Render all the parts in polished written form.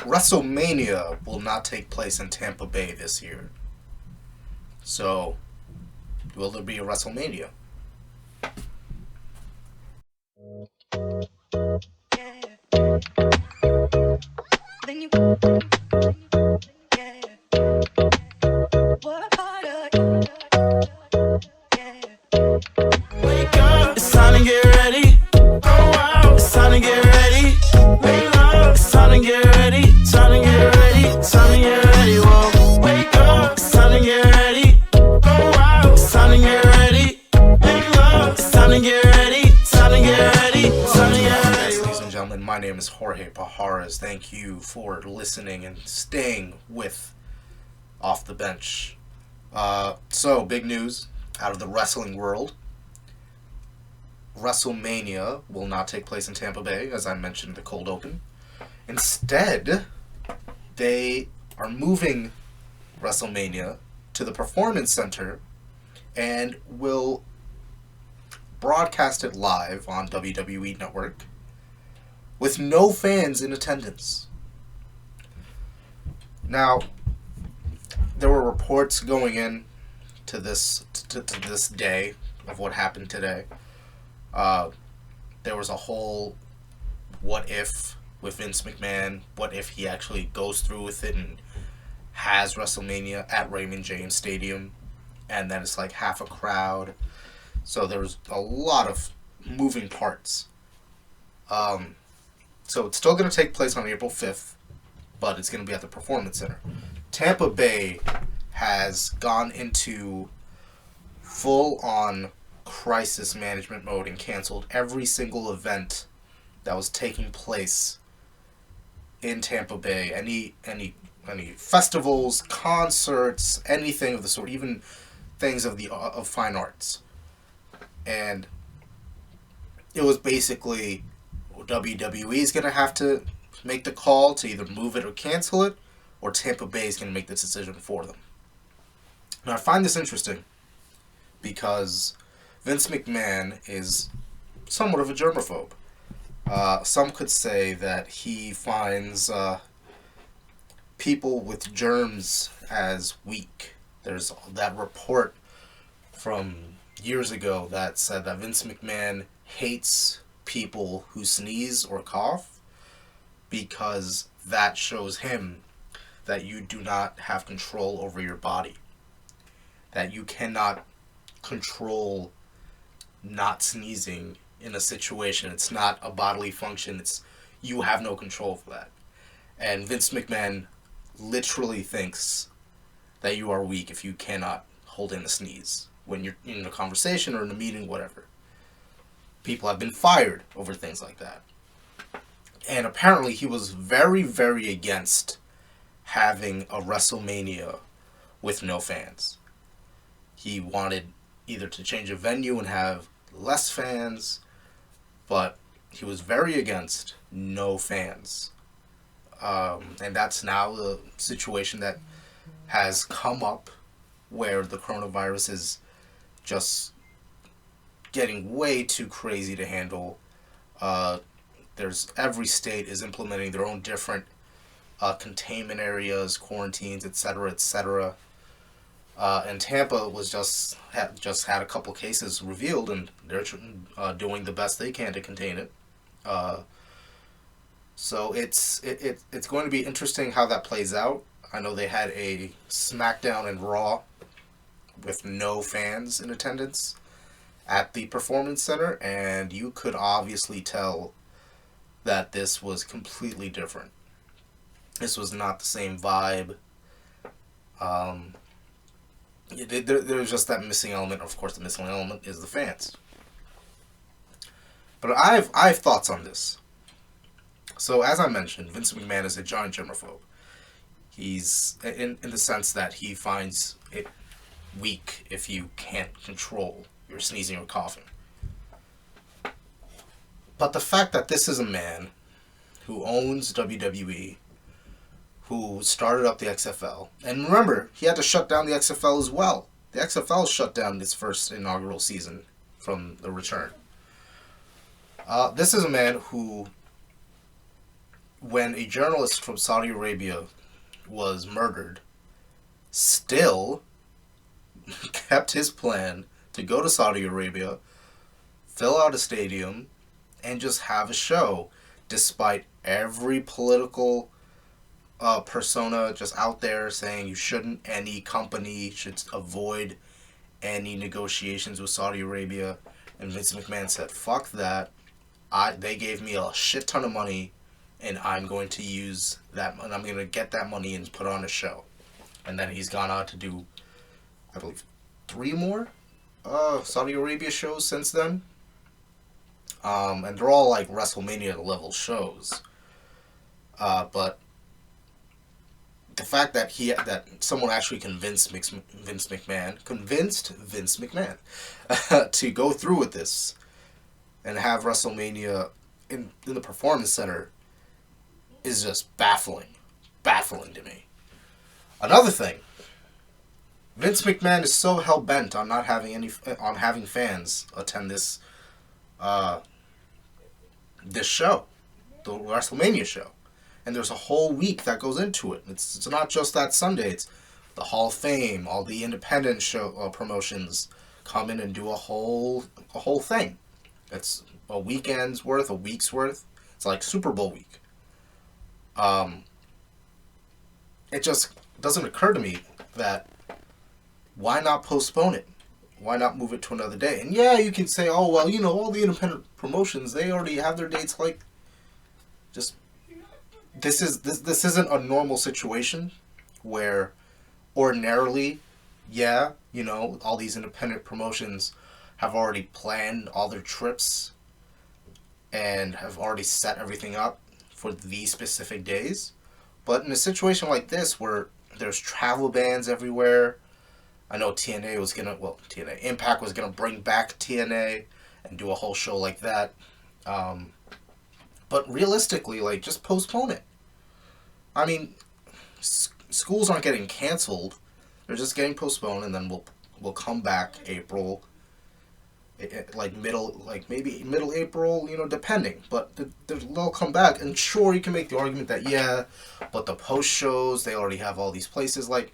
Wrestlemania will not take place in Tampa Bay this year. So, will there be a Wrestlemania? It's time to get ready. Oh wow. It's time to get ready. Wake up. It's time to get ready. Time to get ready. Time to get ready. Whoa. Wake up. It's time to get ready. Oh wow. It's time to get ready. Wake up. It's time to get ready. Time to get ready. Time to get ready. Ladies and gentlemen, my name is Jorge Pajares. Thank you for listening and staying with Off the Bench. So, big news out of the wrestling world. Wrestlemania will not take place in Tampa Bay, as I mentioned in the cold open. Instead, they are moving Wrestlemania to the Performance Center and will broadcast it live on WWE Network with no fans in attendance. Now, there were reports going in to this day of what happened today. There was a whole what if with Vince McMahon. What if he actually goes through with it and has WrestleMania at Raymond James Stadium, and then it's like half a crowd. So there was a lot of moving parts. So it's still going to take place on April 5th, but it's going to be at the Performance Center. Tampa Bay has gone into full-on crisis management mode and canceled every single event that was taking place in Tampa Bay. Any festivals, concerts, anything of the sort, even things of fine arts. And it was basically WWE is going to have to make the call to either move it or cancel it, or Tampa Bay is going to make the decision for them. Now, I find this interesting because Vince McMahon is somewhat of a germaphobe. Some could say that he finds people with germs as weak. There's that report from years ago that said that Vince McMahon hates people who sneeze or cough because that shows him that you do not have control over your body. That you cannot control not sneezing in a situation. It's not a bodily function. It's you have no control for that. And Vince McMahon literally thinks that you are weak if you cannot hold in a sneeze when you're in a conversation or in a meeting, whatever. People have been fired over things like that. And apparently he was very, very against having a WrestleMania with no fans. He wanted either to change a venue and have less fans, but he was very against no fans. And that's now the situation that has come up where the coronavirus is just getting way too crazy to handle. Every state is implementing their own different containment areas, quarantines, etc., etc. And Tampa was just had a couple cases revealed, and they're doing the best they can to contain it. So it's going to be interesting how that plays out. I know they had a SmackDown and Raw with no fans in attendance at the Performance Center, and you could obviously tell that this was completely different. This was not the same vibe. There's just that missing element. Of course, the missing element is the fans. But I have thoughts on this. So, as I mentioned, Vince McMahon is a giant germaphobe. He's in the sense that he finds it weak if you can't control your sneezing or coughing. But the fact that this is a man who owns WWE, who started up the XFL, and remember, he had to shut down the XFL as well. The XFL shut down its first inaugural season from the return. This is a man who when a journalist from Saudi Arabia was murdered, still kept his plan to go to Saudi Arabia, fill out a stadium, and just have a show, despite every political persona just out there saying you shouldn't, any company should avoid any negotiations with Saudi Arabia. And Vince McMahon said, fuck that. They gave me a shit ton of money, and I'm going to use that, and I'm going to get that money and put on a show. And then he's gone on to do, I believe, 3 more Saudi Arabia shows since then. And they're all like WrestleMania level shows. But the fact that someone actually convinced Vince McMahon to go through with this and have WrestleMania in the Performance Center is just baffling to me. Another thing, Vince McMahon is so hell bent on not having having fans attend this show, the WrestleMania show. And there's a whole week that goes into it. It's not just that Sunday. It's the Hall of Fame, all the independent show promotions come in and do a whole thing. It's a weekend's worth, a week's worth. It's like Super Bowl week. It just doesn't occur to me that why not postpone it? Why not move it to another day? And yeah, you can say, oh, well, all the independent promotions, they already have their dates. Like, just, this isn't a normal situation where ordinarily, yeah, all these independent promotions have already planned all their trips and have already set everything up for these specific days. But in a situation like this where there's travel bans everywhere, I know Impact was gonna bring back TNA and do a whole show like that. But realistically, like, just postpone it. I mean, schools aren't getting canceled; they're just getting postponed, and then we'll come back April, maybe middle April, depending. But they'll come back, and sure, you can make the argument that but the post shows, they already have all these places. Like,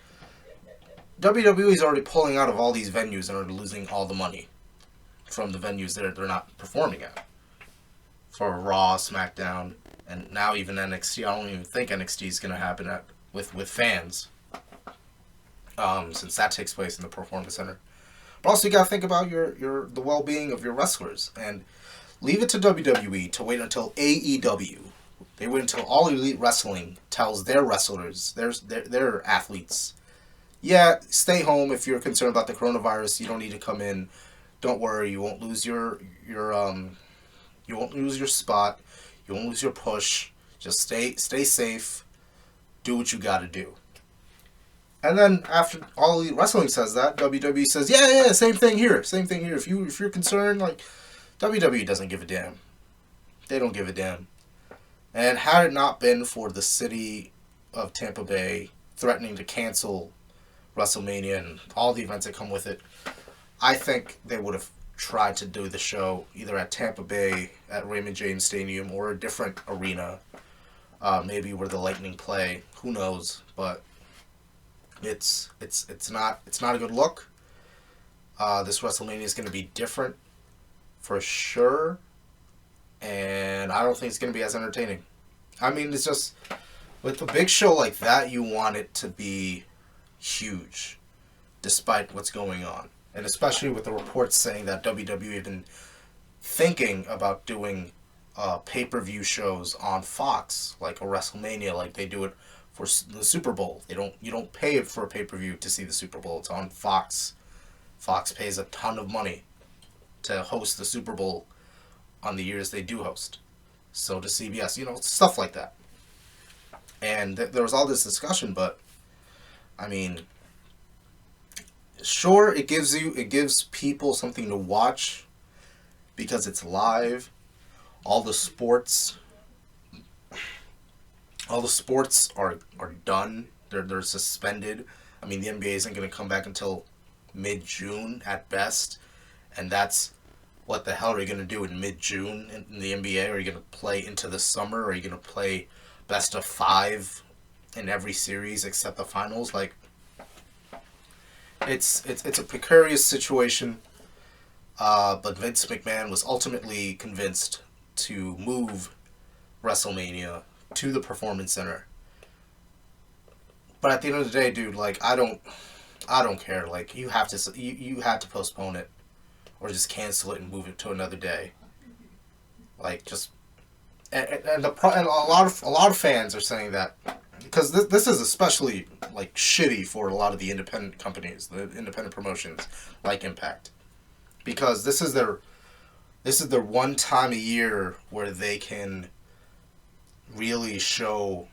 WWE's already pulling out of all these venues and are losing all the money from the venues that they're not performing at. For Raw, SmackDown, and now even NXT. I don't even think NXT is going to happen with fans, since that takes place in the Performance Center. But also, you got to think about the well-being of your wrestlers, and leave it to WWE to wait until AEW. They wait until All Elite Wrestling tells their wrestlers, their athletes, yeah, stay home if you're concerned about the coronavirus. You don't need to come in. Don't worry, you won't lose your you won't lose your spot. You won't lose your push. Just stay safe. Do what you got to do. And then after All Elite Wrestling says that, WWE says, yeah, same thing here. If you're concerned, like, WWE doesn't give a damn. They don't give a damn. And had it not been for the city of Tampa Bay threatening to cancel WrestleMania and all the events that come with it, I think they would have tried to do the show either at Tampa Bay at Raymond James Stadium or a different arena, maybe where the Lightning play. Who knows? But it's not a good look. This WrestleMania is going to be different for sure, and I don't think it's going to be as entertaining. I mean, it's just with a big show like that, you want it to be huge, despite what's going on. And especially with the reports saying that WWE have been thinking about doing pay-per-view shows on Fox, like a WrestleMania, like they do it for the Super Bowl. You don't pay for a pay-per-view to see the Super Bowl. It's on Fox. Fox pays a ton of money to host the Super Bowl on the years they do host. So to CBS, stuff like that. And there was all this discussion, but I mean, sure, it gives people something to watch because it's live. All the sports are done. They're suspended. I mean, the NBA isn't going to come back until mid-June at best, and that's what the hell are you going to do in mid-June in the NBA? Are you going to play into the summer? Are you going to play best of 5 in every series except the finals. Like, it's a precarious situation. But Vince McMahon was ultimately convinced to move WrestleMania to the Performance Center. But at the end of the day, dude, like, I don't care. Like, you have to postpone it, or just cancel it and move it to another day. Like, just and a lot of fans are saying that, because this is especially like shitty for a lot of the independent companies, the independent promotions like Impact, because this is their one time a year where they can really show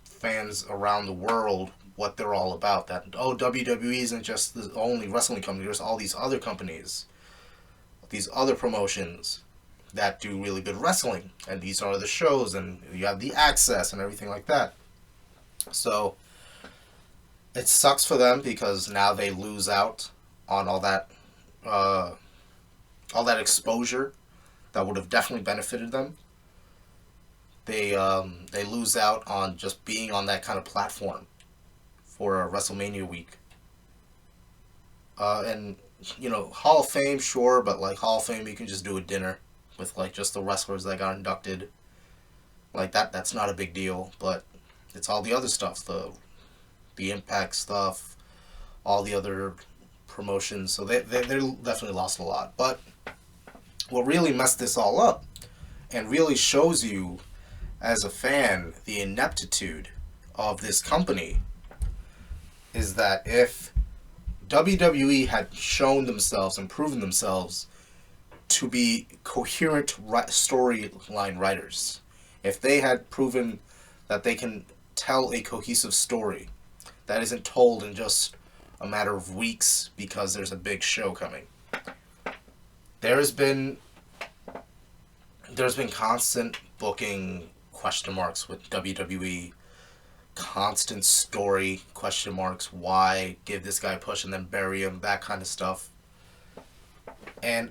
fans around the world what they're all about. That, oh, WWE isn't just the only wrestling company. There's all these other companies, these other promotions that do really good wrestling, and these are the shows, and you have the access and everything like that. So it sucks for them because now they lose out on all that exposure that would have definitely benefited them. They lose out on just being on that kind of platform for a WrestleMania week. And Hall of Fame, sure, but like Hall of Fame, you can just do a dinner with like just the wrestlers that got inducted. Like that's not a big deal, but it's all the other stuff, the Impact stuff, all the other promotions. So they definitely lost a lot. But what really messed this all up and really shows you as a fan the ineptitude of this company is that if WWE had shown themselves and proven themselves to be coherent storyline writers, if they had proven that they can tell a cohesive story that isn't told in just a matter of weeks because there's a big show coming. There's been constant booking question marks with WWE, constant story question marks. Why give this guy a push and then bury him? That kind of stuff. And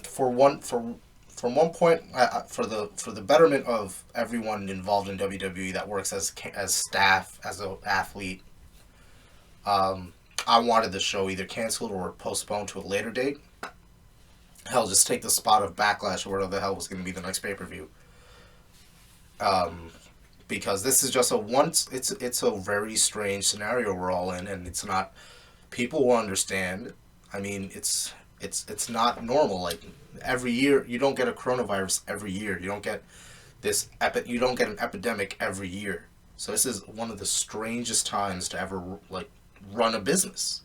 from one point, for the betterment of everyone involved in WWE that works as staff, as an athlete, I wanted the show either canceled or postponed to a later date. Hell, just take the spot of Backlash or whatever the hell was going to be the next pay-per-view. Because this is just it's a very strange scenario we're all in, and it's not, people will understand. I mean, it's not normal. Like, every year, you don't get a coronavirus every year. You don't get you don't get an epidemic every year. So this is one of the strangest times to ever, like, run a business.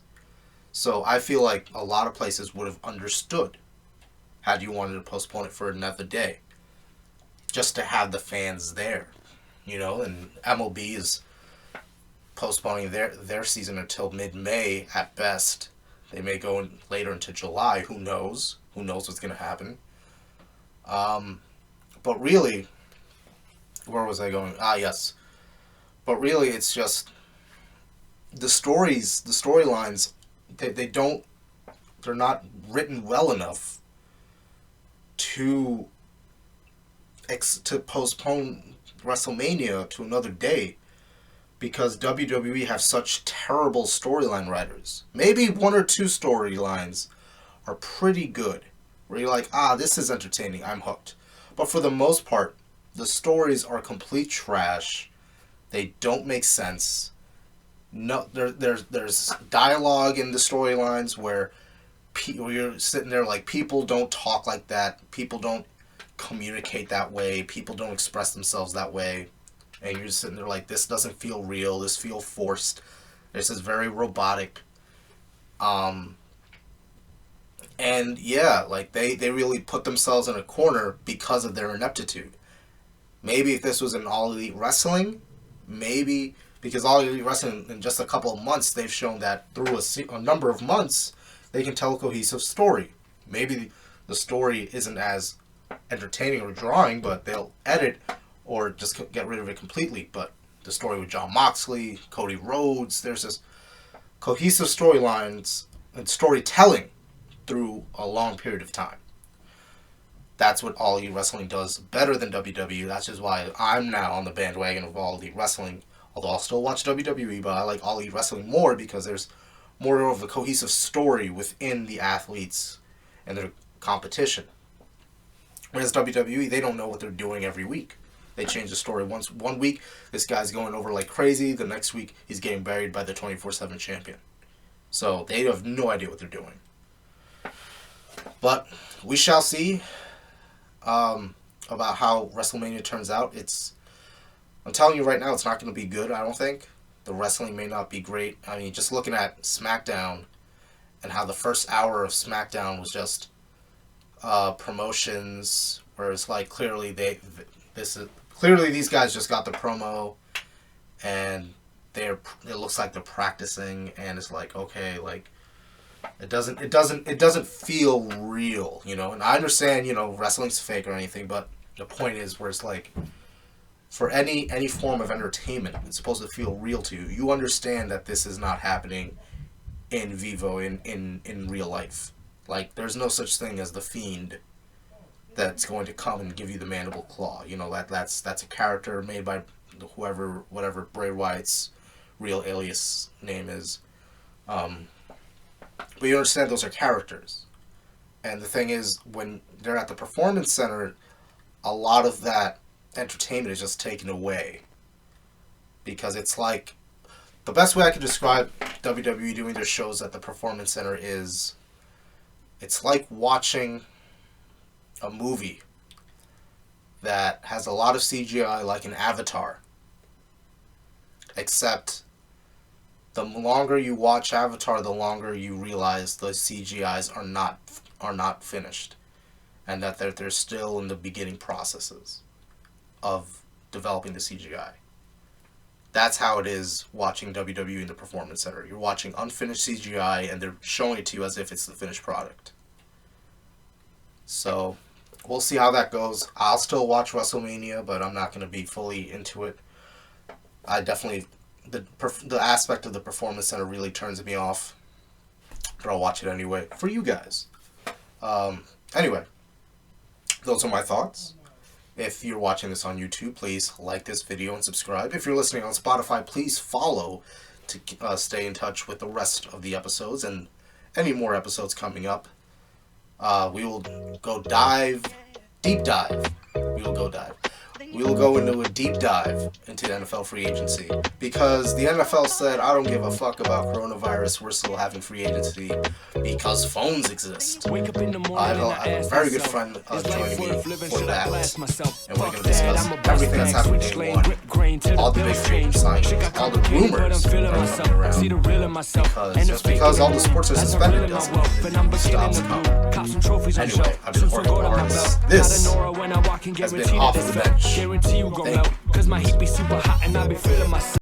So I feel like a lot of places would have understood had you wanted to postpone it for another day, just to have the fans there, and MLB is postponing their season until mid-May at best. They may go later into July. Who knows? Who knows what's going to happen? But really, where was I going? Yes. But really, it's just the storylines, they're not written well enough to postpone WrestleMania to another day, because WWE have such terrible storyline writers. Maybe one or two storylines are pretty good, where you're like, this is entertaining, I'm hooked. But for the most part, the stories are complete trash. They don't make sense. No, there's dialogue in the storylines where you're sitting there like, people don't talk like that. People don't communicate that way. People don't express themselves that way. And you're just sitting there like, this doesn't feel real. This feels forced. This is very robotic. And yeah, like they really put themselves in a corner because of their ineptitude. Maybe if this was an All Elite Wrestling, maybe, because All Elite Wrestling in just a couple of months, they've shown that through a number of months, they can tell a cohesive story. Maybe the story isn't as entertaining or drawing, but they'll edit or just get rid of it completely. But the story with Jon Moxley, Cody Rhodes, there's this cohesive storylines and storytelling through a long period of time. that's what All Elite Wrestling does better than WWE. That's just why I'm now on the bandwagon of All Elite Wrestling. Although I'll still watch WWE, but I like All Elite Wrestling more because there's more of a cohesive story within the athletes and their competition. Whereas WWE, they don't know what they're doing every week. They change the story. One week, this guy's going over like crazy. The next week, he's getting buried by the 24/7 champion. So they have no idea what they're doing. But we shall see about how WrestleMania turns out. I'm telling you right now, it's not going to be good, I don't think. The wrestling may not be great. I mean, just looking at SmackDown and how the first hour of SmackDown was just promotions, where it's like clearly these guys just got the promo, and it looks like they're practicing, and it's like, okay, like it doesn't feel real, you know. And I understand, you know, wrestling's fake or anything, but the point is where it's like, for any form of entertainment, it's supposed to feel real to you. You understand that this is not happening in vivo, in real life. Like, there's no such thing as the Fiend that's going to come and give you the mandible claw. You know, that's a character made by whatever Bray Wyatt's real alias name is. But you understand those are characters. And the thing is, when they're at the Performance Center, a lot of that entertainment is just taken away. Because it's like, the best way I can describe WWE doing their shows at the Performance Center is, it's like watching a movie that has a lot of CGI, like an Avatar. Except, the longer you watch Avatar, the longer you realize the CGIs are not finished, and that they're still in the beginning processes of developing the CGI. That's how it is watching WWE in the Performance Center. You're watching unfinished CGI, and they're showing it to you as if it's the finished product. So, we'll see how that goes. I'll still watch WrestleMania, but I'm not going to be fully into it. I definitely, the aspect of the Performance Center really turns me off, but I'll watch it anyway for you guys. Anyway, those are my thoughts. If you're watching this on YouTube, please like this video and subscribe. If you're listening on Spotify, please follow to stay in touch with the rest of the episodes and any more episodes coming up. We will go deep dive. We will go into a deep dive into the NFL free agency, because the NFL said, I don't give a fuck about coronavirus, we're still having free agency because phones exist. I have a very good friend joining me for that, and we're going to discuss everything that's happening day one, all the big free signings, all the rumors that are coming around, because all the sports are suspended doesn't mean it stops coming. Anyway, I've been Jorge. This has been Off the Bench. Thank you.